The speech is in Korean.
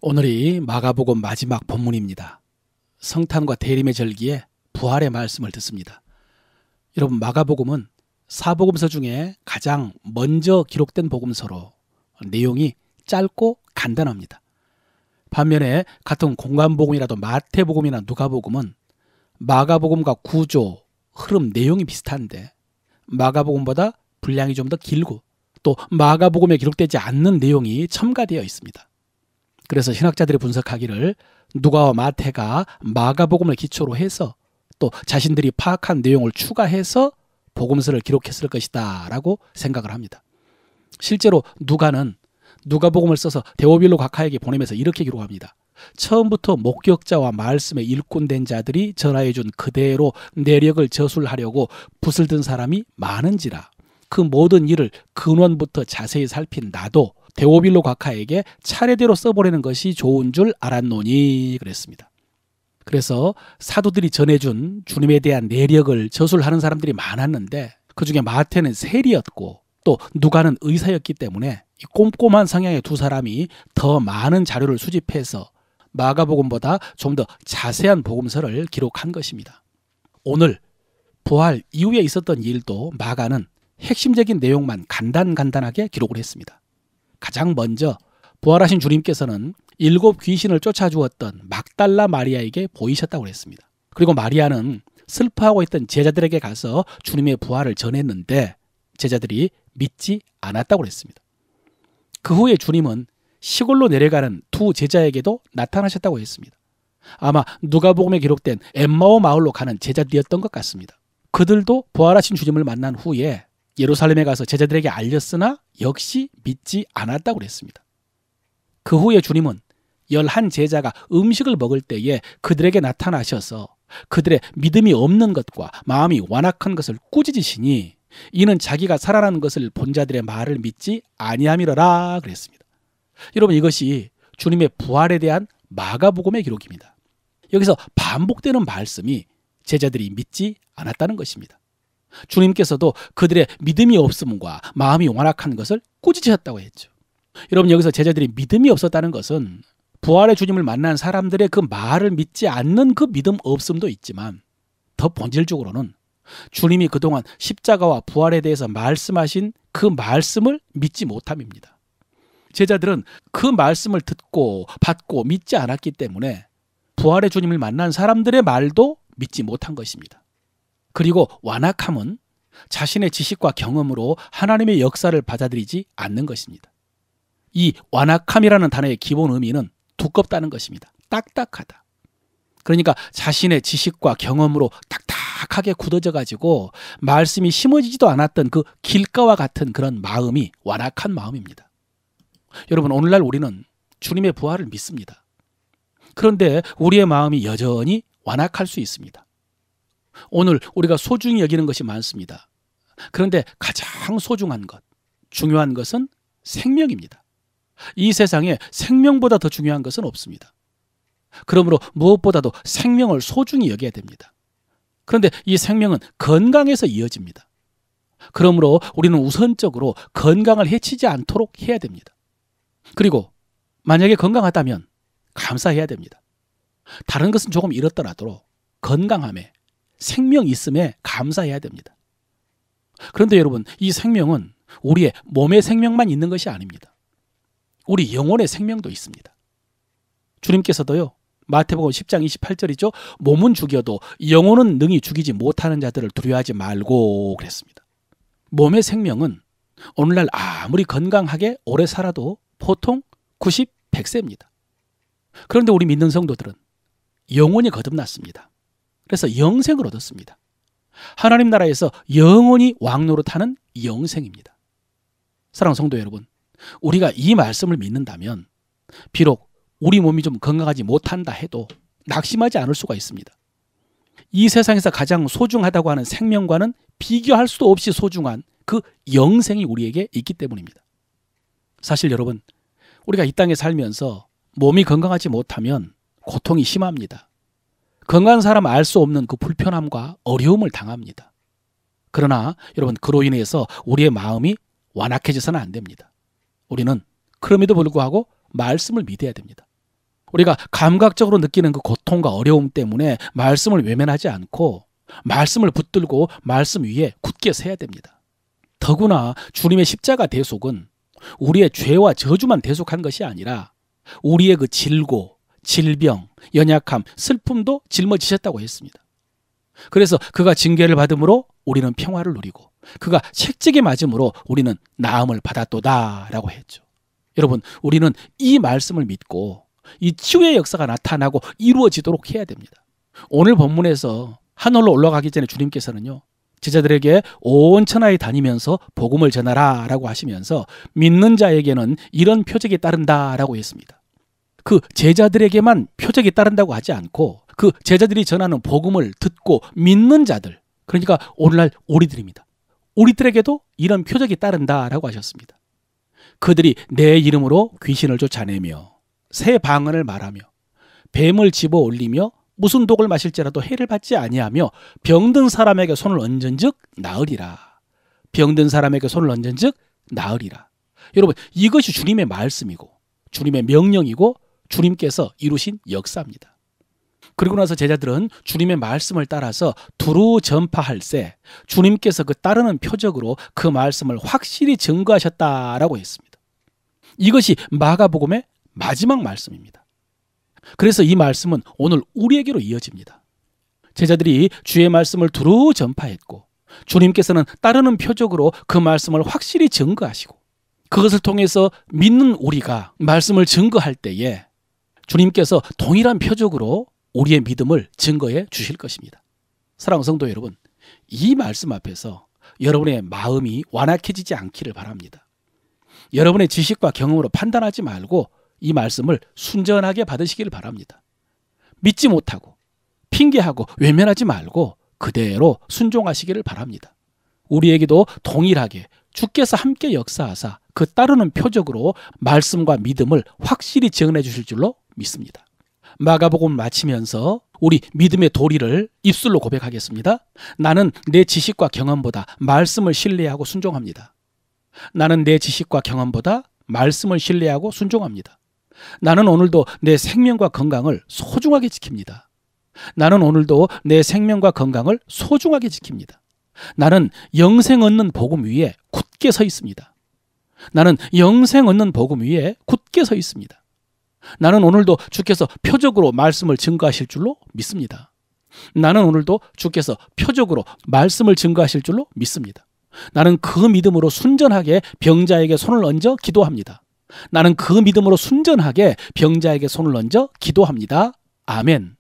오늘이 마가복음 마지막 본문입니다. 성탄과 대림의 절기에 부활의 말씀을 듣습니다. 여러분, 마가복음은 사복음서 중에 가장 먼저 기록된 복음서로 내용이 짧고 간단합니다. 반면에 같은 공관복음이라도 마태복음이나 누가복음은 마가복음과 구조, 흐름, 내용이 비슷한데 마가복음보다 분량이 좀 더 길고 또 마가복음에 기록되지 않는 내용이 첨가되어 있습니다. 그래서 신학자들이 분석하기를 누가와 마태가 마가복음을 기초로 해서 또 자신들이 파악한 내용을 추가해서 복음서를 기록했을 것이다 라고 생각을 합니다. 실제로 누가는 누가복음을 써서 데오빌로 각하에게 보내면서 이렇게 기록합니다. 처음부터 목격자와 말씀에 일꾼된 자들이 전하여준 그대로 내력을 저술하려고 붓을 든 사람이 많은지라 그 모든 일을 근원부터 자세히 살핀 나도 데오빌로 각하에게 차례대로 써보내는 것이 좋은 줄 알았노니 그랬습니다. 그래서 사도들이 전해준 주님에 대한 내력을 저술하는 사람들이 많았는데 그중에 마태는 세리였고 또 누가는 의사였기 때문에 꼼꼼한 성향의 두 사람이 더 많은 자료를 수집해서 마가복음보다 좀 더 자세한 복음서를 기록한 것입니다. 오늘 부활 이후에 있었던 일도 마가는 핵심적인 내용만 간단하게 기록을 했습니다. 가장 먼저 부활하신 주님께서는 7 귀신을 쫓아주었던 막달라 마리아에게 보이셨다고 했습니다. 그리고 마리아는 슬퍼하고 있던 제자들에게 가서 주님의 부활을 전했는데 제자들이 믿지 않았다고 했습니다. 그 후에 주님은 시골로 내려가는 두 제자에게도 나타나셨다고 했습니다. 아마 누가복음에 기록된 엠마오 마을로 가는 제자들이었던 것 같습니다. 그들도 부활하신 주님을 만난 후에 예루살렘에 가서 제자들에게 알렸으나 역시 믿지 않았다고 그랬습니다. 그 후에 주님은 11 제자가 음식을 먹을 때에 그들에게 나타나셔서 그들의 믿음이 없는 것과 마음이 완악한 것을 꾸짖으시니 이는 자기가 살아난 것을 본 자들의 말을 믿지 아니함이러라 그랬습니다. 여러분, 이것이 주님의 부활에 대한 마가복음의 기록입니다. 여기서 반복되는 말씀이 제자들이 믿지 않았다는 것입니다. 주님께서도 그들의 믿음이 없음과 마음이 완악한 것을 꾸짖으셨다고 했죠. 여러분, 여기서 제자들이 믿음이 없었다는 것은 부활의 주님을 만난 사람들의 그 말을 믿지 않는 그 믿음 없음도 있지만 더 본질적으로는 주님이 그동안 십자가와 부활에 대해서 말씀하신 그 말씀을 믿지 못함입니다. 제자들은 그 말씀을 듣고 받고 믿지 않았기 때문에 부활의 주님을 만난 사람들의 말도 믿지 못한 것입니다. 그리고 완악함은 자신의 지식과 경험으로 하나님의 역사를 받아들이지 않는 것입니다. 이 완악함이라는 단어의 기본 의미는 두껍다는 것입니다. 딱딱하다. 그러니까 자신의 지식과 경험으로 딱딱하게 굳어져 가지고 말씀이 심어지지도 않았던 그 길가와 같은 그런 마음이 완악한 마음입니다. 여러분, 오늘날 우리는 주님의 부활을 믿습니다. 그런데 우리의 마음이 여전히 완악할 수 있습니다. 오늘 우리가 소중히 여기는 것이 많습니다. 그런데 가장 소중한 것, 중요한 것은 생명입니다. 이 세상에 생명보다 더 중요한 것은 없습니다. 그러므로 무엇보다도 생명을 소중히 여겨야 됩니다. 그런데 이 생명은 건강에서 이어집니다. 그러므로 우리는 우선적으로 건강을 해치지 않도록 해야 됩니다. 그리고 만약에 건강하다면 감사해야 됩니다. 다른 것은 조금 이렇더라도 건강함에 생명 있음에 감사해야 됩니다. 그런데 여러분, 이 생명은 우리의 몸의 생명만 있는 것이 아닙니다. 우리 영혼의 생명도 있습니다. 주님께서도요, 마태복음 10장 28절이죠. 몸은 죽여도 영혼은 능히 죽이지 못하는 자들을 두려워하지 말고 그랬습니다. 몸의 생명은 오늘날 아무리 건강하게 오래 살아도 보통 90, 100세입니다. 그런데 우리 믿는 성도들은 영혼이 거듭났습니다. 그래서 영생을 얻었습니다. 하나님 나라에서 영원히 왕노릇하는 영생입니다. 사랑하는 성도 여러분, 우리가 이 말씀을 믿는다면 비록 우리 몸이 좀 건강하지 못한다 해도 낙심하지 않을 수가 있습니다. 이 세상에서 가장 소중하다고 하는 생명과는 비교할 수도 없이 소중한 그 영생이 우리에게 있기 때문입니다. 사실 여러분, 우리가 이 땅에 살면서 몸이 건강하지 못하면 고통이 심합니다. 건강한 사람 알 수 없는 그 불편함과 어려움을 당합니다. 그러나 여러분, 그로 인해서 우리의 마음이 완악해져서는 안 됩니다. 우리는 그럼에도 불구하고 말씀을 믿어야 됩니다. 우리가 감각적으로 느끼는 그 고통과 어려움 때문에 말씀을 외면하지 않고 말씀을 붙들고 말씀 위에 굳게 서야 됩니다. 더구나 주님의 십자가 대속은 우리의 죄와 저주만 대속한 것이 아니라 우리의 그 질고, 질병, 연약함, 슬픔도 짊어지셨다고 했습니다. 그래서 그가 징계를 받음으로 우리는 평화를 누리고 그가 채찍에 맞음으로 우리는 나음을 받았도다라고 했죠. 여러분, 우리는 이 말씀을 믿고 이 치유의 역사가 나타나고 이루어지도록 해야 됩니다. 오늘 본문에서 하늘로 올라가기 전에 주님께서는요, 제자들에게 온 천하에 다니면서 복음을 전하라 라고 하시면서 믿는 자에게는 이런 표적이 따른다라고 했습니다. 그 제자들에게만 표적이 따른다고 하지 않고 그 제자들이 전하는 복음을 듣고 믿는 자들, 그러니까 오늘날 우리들입니다. 우리들에게도 이런 표적이 따른다라고 하셨습니다. 그들이 내 이름으로 귀신을 쫓아내며 새 방언을 말하며 뱀을 집어 올리며 무슨 독을 마실지라도 해를 받지 아니하며 병든 사람에게 손을 얹은즉 나으리라. 병든 사람에게 손을 얹은즉 나으리라. 여러분, 이것이 주님의 말씀이고 주님의 명령이고 주님께서 이루신 역사입니다. 그리고 나서 제자들은 주님의 말씀을 따라서 두루 전파할세 주님께서 그 따르는 표적으로 그 말씀을 확실히 증거하셨다라고 했습니다. 이것이 마가복음의 마지막 말씀입니다. 그래서 이 말씀은 오늘 우리에게로 이어집니다. 제자들이 주의 말씀을 두루 전파했고 주님께서는 따르는 표적으로 그 말씀을 확실히 증거하시고 그것을 통해서 믿는 우리가 말씀을 증거할 때에 주님께서 동일한 표적으로 우리의 믿음을 증거해 주실 것입니다. 사랑하는 성도 여러분, 이 말씀 앞에서 여러분의 마음이 완악해지지 않기를 바랍니다. 여러분의 지식과 경험으로 판단하지 말고 이 말씀을 순전하게 받으시기를 바랍니다. 믿지 못하고 핑계하고 외면하지 말고 그대로 순종하시기를 바랍니다. 우리에게도 동일하게 주께서 함께 역사하사 그 따르는 표적으로 말씀과 믿음을 확실히 증언해 주실 줄로 믿습니다. 마가복음 마치면서 우리 믿음의 도리를 입술로 고백하겠습니다. 나는 내 지식과 경험보다 말씀을 신뢰하고 순종합니다. 나는 내 지식과 경험보다 말씀을 신뢰하고 순종합니다. 나는 오늘도 내 생명과 건강을 소중하게 지킵니다. 나는 오늘도 내 생명과 건강을 소중하게 지킵니다. 나는 영생 얻는 복음 위에 굳게 서 있습니다. 나는 영생 얻는 복음 위에 굳게 서 있습니다. 나는 오늘도 주께서 표적으로 말씀을 증거하실 줄로 믿습니다. 나는 오늘도 주께서 표적으로 말씀을 증거하실 줄로 믿습니다. 나는 그 믿음으로 순전하게 병자에게 손을 얹어 기도합니다. 나는 그 믿음으로 순전하게 병자에게 손을 얹어 기도합니다. 아멘.